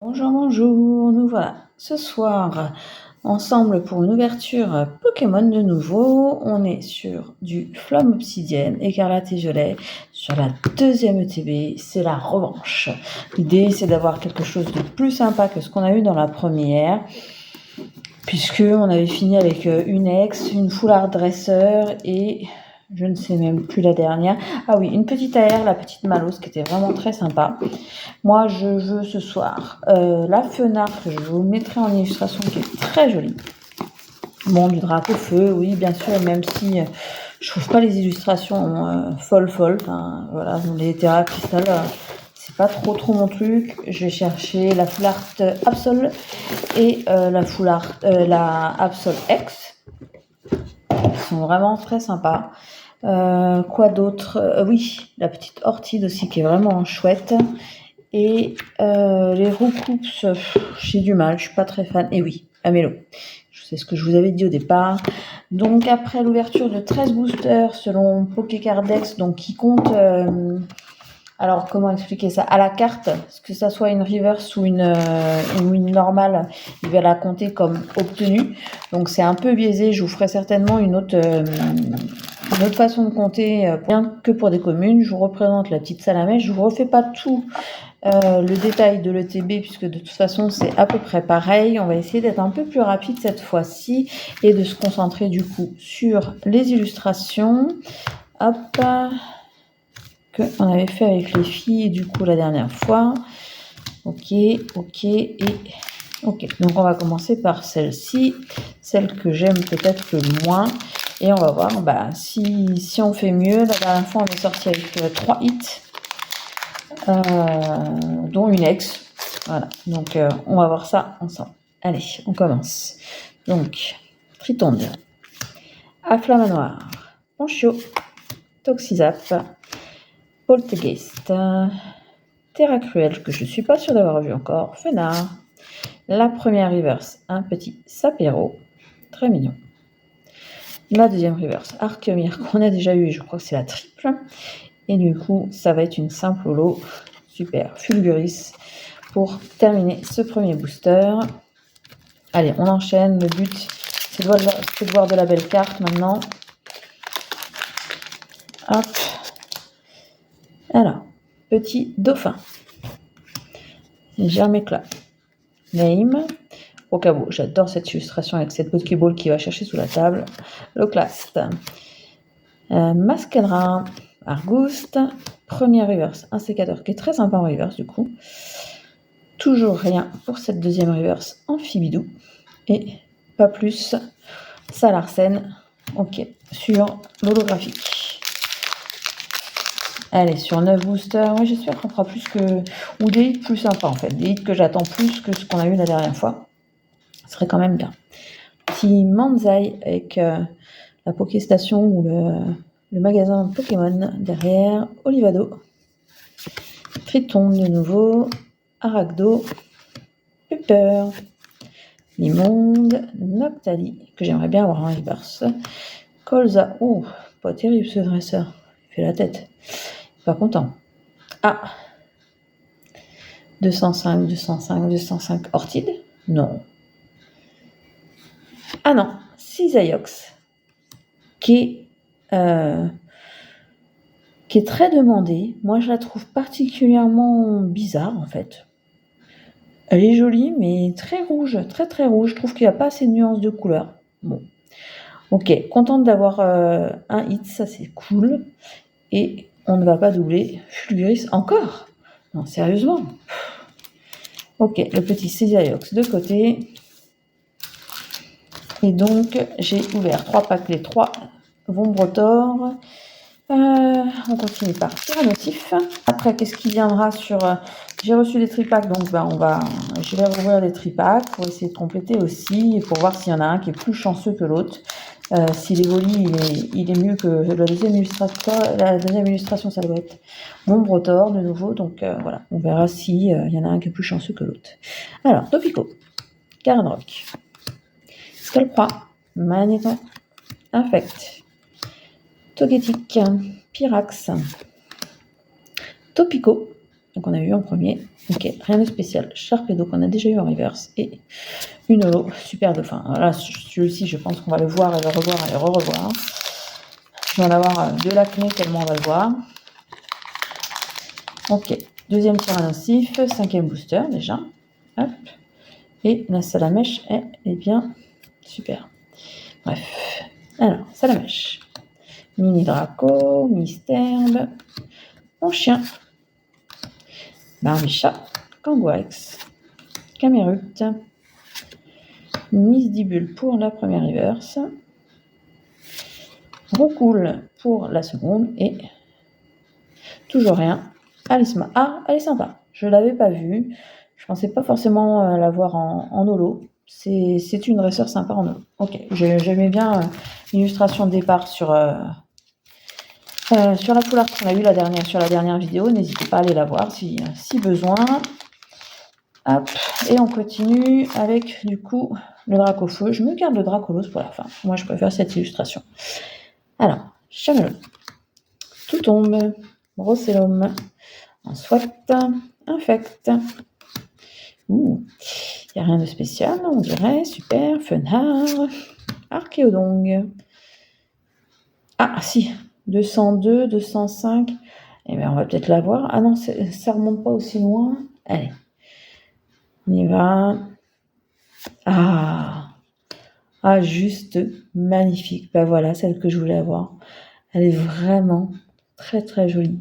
Bonjour, bonjour, nous voilà ce soir ensemble pour une ouverture Pokémon de nouveau. On est sur du Flamme Obsidienne, Écarlate et Violet, sur la deuxième ETB, c'est la revanche. L'idée c'est d'avoir quelque chose de plus sympa que ce qu'on a eu dans la première, puisque on avait fini avec une ex, une full art dresseur et je ne sais même plus la dernière. Ah oui, une petite AR, la petite Malos, qui était vraiment très sympa. Moi, je veux ce soir la fenêtre que je vous mettrai en illustration, qui est très jolie. Bon, du drapeau feu, oui, bien sûr, même si je trouve pas les illustrations folles. Enfin, voilà, les Terra Crystal, c'est pas trop mon truc. Je vais chercher la Full Art Absol et la Absol X. Ils sont vraiment très sympas. Quoi d'autre? Oui, la petite Orchide aussi qui est vraiment chouette. Et les Roucoups, j'ai du mal, je suis pas très fan. Et oui, Amélo. C'est ce que je vous avais dit au départ. Donc après l'ouverture de 13 boosters selon Pokécardex, donc qui compte, alors comment expliquer ça, à la carte, que ça soit une reverse ou une normale, il va la compter comme obtenue. Donc c'est un peu biaisé, je vous ferai certainement une autre façon de compter, bien que pour des communes. Je vous représente la petite salamèche, je vous refais pas tout le détail de l'ETB, puisque de toute façon c'est à peu près pareil. On va essayer d'être un peu plus rapide cette fois-ci et de se concentrer du coup sur les illustrations. Hop, que on avait fait avec les filles du coup la dernière fois. Ok. Donc on va commencer par celle-ci, celle que j'aime peut-être le moins. Et on va voir si on fait mieux. La dernière fois on est sorti avec 3 hits. Dont une ex. Voilà, donc on va voir ça ensemble. Allez, on commence. Donc, Tritonde, Afflamanoir, Ponchio, Toxizap, Poltegeist, Terra Cruel, que je ne suis pas sûre d'avoir vu encore, Fenard, la première reverse, un petit Sapero, très mignon. La deuxième reverse, Archeomir, qu'on a déjà eu, je crois que c'est la triple. Et du coup, ça va être une simple holo. Super, Fulguris, pour terminer ce premier booster. Allez, on enchaîne. Le but, c'est de voir de la belle carte maintenant. Hop. Alors, petit dauphin. Germéclat. Name. Rocabo. J'adore cette illustration avec cette Pokéball qui va chercher sous la table. Loclast. Masquera. Argouste. Première reverse. Un sécateur qui est très sympa en reverse du coup. Toujours rien pour cette deuxième reverse Amphibidou. Et pas plus. Salarsen. Ok. Sur l'holographique. Allez, sur 9 boosters. Oui, j'espère qu'on fera plus que. Ou des hits plus sympas en fait. Des hits que j'attends plus que ce qu'on a eu la dernière fois. Ce serait quand même bien. Petit Manzai avec la Pokéstation ou le magasin Pokémon derrière. Olivado. Triton de nouveau. Aragdo. Pepper. Limonde. Noctali, que j'aimerais bien avoir en reverse. Colza. Oh, pas terrible ce dresseur. Il fait la tête. Pas content. Ah, 205. Orchide? Non. Ah non, Cisaiox, qui est très demandée. Moi, je la trouve particulièrement bizarre, en fait. Elle est jolie, mais très rouge, très rouge. Je trouve qu'il n'y a pas assez de nuances de couleur. Bon. Ok, contente d'avoir un hit, ça c'est cool. Et on ne va pas doubler. Fulguris encore? Non, sérieusement. Ok, le petit Cisaiox de côté. Et donc, j'ai ouvert 3 packs, les 3 Vombrotor. On continue par Tyrannotif. Après, qu'est-ce qui viendra sur... j'ai reçu des tripacks, donc je vais rouvrir les tripacks pour essayer de compléter aussi, et pour voir s'il y en a un qui est plus chanceux que l'autre. Si l'Evoli, il est mieux que la deuxième illustration, ça doit être Vombrotor de nouveau. Donc voilà, on verra s'il y en a un qui est plus chanceux que l'autre. Alors, Topico, Caranrock, Scalpra, Magnéton, Infect, Togetic, Pyrax, Topico, qu'on a eu en premier. Ok, rien de spécial. Sharpedo qu'on a déjà eu en reverse. Et une holo, super dauphin. Là, celui-ci, je pense qu'on va le voir et le revoir et le re-revoir. Je vais en avoir de l'acné tellement on va le voir. Ok, deuxième Tyrannosif, 5e booster déjà. Hop. Et la Salamèche, elle est bien super. Bref. Alors, Salamèche. Mini Draco, Misterbe, mon chien, Barbicha, Kangouax, Camérute, Misdibule pour la première reverse, Roucoule pour la seconde et toujours rien. Alisma. Ah, elle est sympa. Je ne l'avais pas vue. Je pensais pas forcément la voir en holo. C'est une dresseur sympa en holo. Ok, j'aimais bien l'illustration de départ sur la foulard qu'on a eu sur la dernière vidéo. N'hésitez pas à aller la voir si besoin. Hop, et on continue avec du coup le Dracofeu. Je me garde le Dracolos pour la fin. Moi, je préfère cette illustration. Alors, Chamelon. Tout tombe. Rossellum. Un Swat. Infect. Il n'y a rien de spécial, on dirait. Super. Funhar. Archéodong. Ah, si. 202, 205. Eh bien, on va peut-être la voir. Ah non, ça remonte pas aussi loin. Allez. On y va. Ah, juste magnifique. Ben voilà, celle que je voulais avoir. Elle est vraiment très très jolie.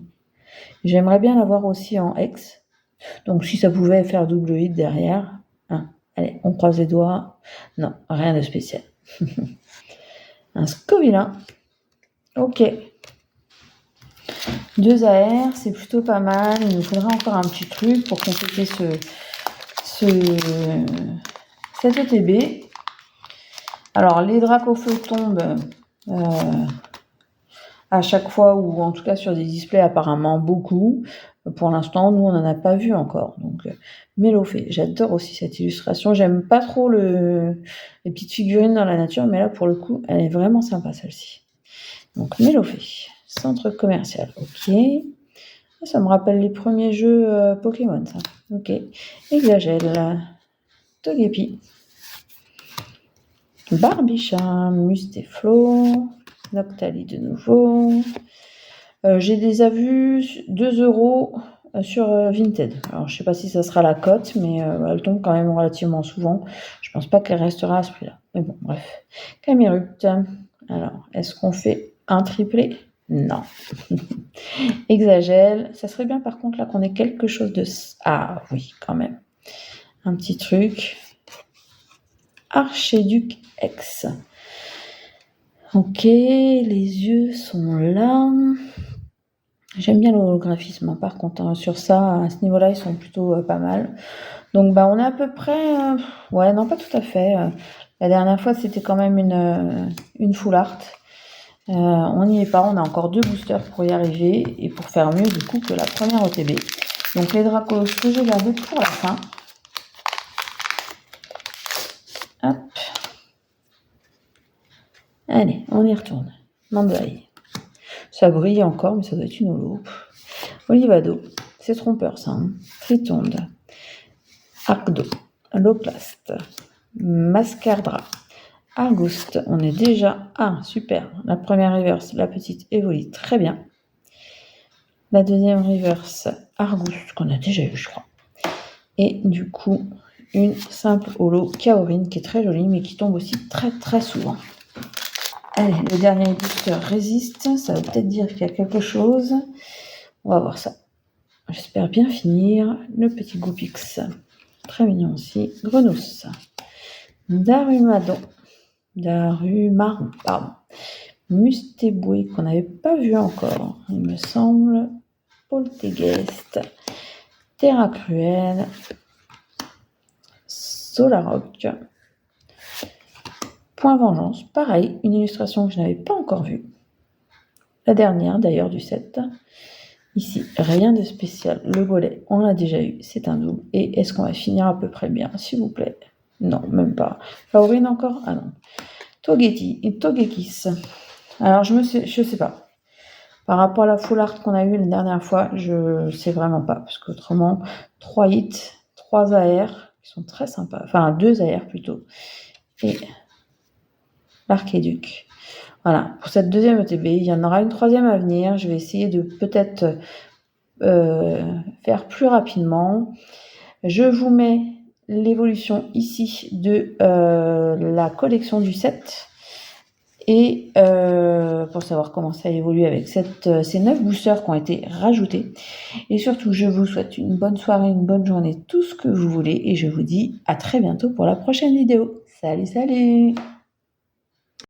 J'aimerais bien l'avoir aussi en X. Donc si ça pouvait faire double hit derrière. Hein. Allez, on croise les doigts. Non, rien de spécial. Un Scovilla. Ok. 2 AR, c'est plutôt pas mal. Il nous faudrait encore un petit truc pour compléter cet ETB. Alors, les Dracofeu tombent à chaque fois, ou en tout cas sur des displays apparemment beaucoup. Pour l'instant, nous, on n'en a pas vu encore. Donc, Mélofée, j'adore aussi cette illustration. J'aime pas trop les petites figurines dans la nature, mais là, pour le coup, elle est vraiment sympa, celle-ci. Donc, Mélofée, centre commercial, ok. Ça me rappelle les premiers jeux Pokémon, ça. Ok. Exagel, Togepi, Barbicha, Mustéflo, Noctali de nouveau. J'ai déjà vu 2 € sur Vinted. Alors, je sais pas si ça sera la cote, mais elle tombe quand même relativement souvent. Je pense pas qu'elle restera à ce prix-là. Mais bon, bref. Camérute. Alors, est-ce qu'on fait un triplé? Non. Exagel. Ça serait bien, par contre, là, qu'on ait quelque chose de... Ah, oui, quand même. Un petit truc. Archéduc X. Ok, les yeux sont là. J'aime bien l'holographisme, hein. Par contre, hein, sur ça, à ce niveau-là, ils sont plutôt pas mal. Donc, on est à peu près... ouais, non, pas tout à fait. La dernière fois, c'était quand même une full art. On n'y est pas, on a encore 2 boosters pour y arriver et pour faire mieux, du coup, que la première OTB. Donc, les Dracos que j'ai gardés pour la fin. Hop. Allez, on y retourne. Mandoaï. Ça brille encore, mais ça doit être une holo. Olivado, c'est trompeur ça. Hein. Tritonde, Arcdo, Loplast, Mascardra, Argouste. On est déjà... Ah, super. La première reverse, la petite évolue très bien. La deuxième reverse, Argouste, qu'on a déjà eu, je crois. Et du coup, une simple holo Kaorin qui est très jolie, mais qui tombe aussi très très souvent. Allez, le dernier booster résiste. Ça veut peut-être dire qu'il y a quelque chose. On va voir ça. J'espère bien finir. Le petit Goupix. Très mignon aussi. Grenousse. Darumadon. Darumaron, pardon. Mustéboué qu'on n'avait pas vu encore, il me semble. Poltegeist. Terra Cruelle. Solaroc. Point Vengeance, pareil, une illustration que je n'avais pas encore vue. La dernière d'ailleurs du set. Ici, rien de spécial. Le volet, on l'a déjà eu, c'est un double. Et est-ce qu'on va finir à peu près bien, s'il vous plaît? Non, même pas. Favorine encore? Ah non. Togekiss. Alors, je sais pas. Par rapport à la full art qu'on a eue la dernière fois, je sais vraiment pas, parce qu'autrement, 3 hits, 3 AR, qui sont très sympas, enfin 2 AR plutôt, et l'archéduc. Voilà, pour cette deuxième ETB, il y en aura une troisième à venir. Je vais essayer de peut-être faire plus rapidement. Je vous mets l'évolution ici de la collection du 7 et pour savoir comment ça évolue avec ces 9 boosters qui ont été rajoutés. Et surtout, je vous souhaite une bonne soirée, une bonne journée, tout ce que vous voulez, et je vous dis à très bientôt pour la prochaine vidéo. Salut, salut!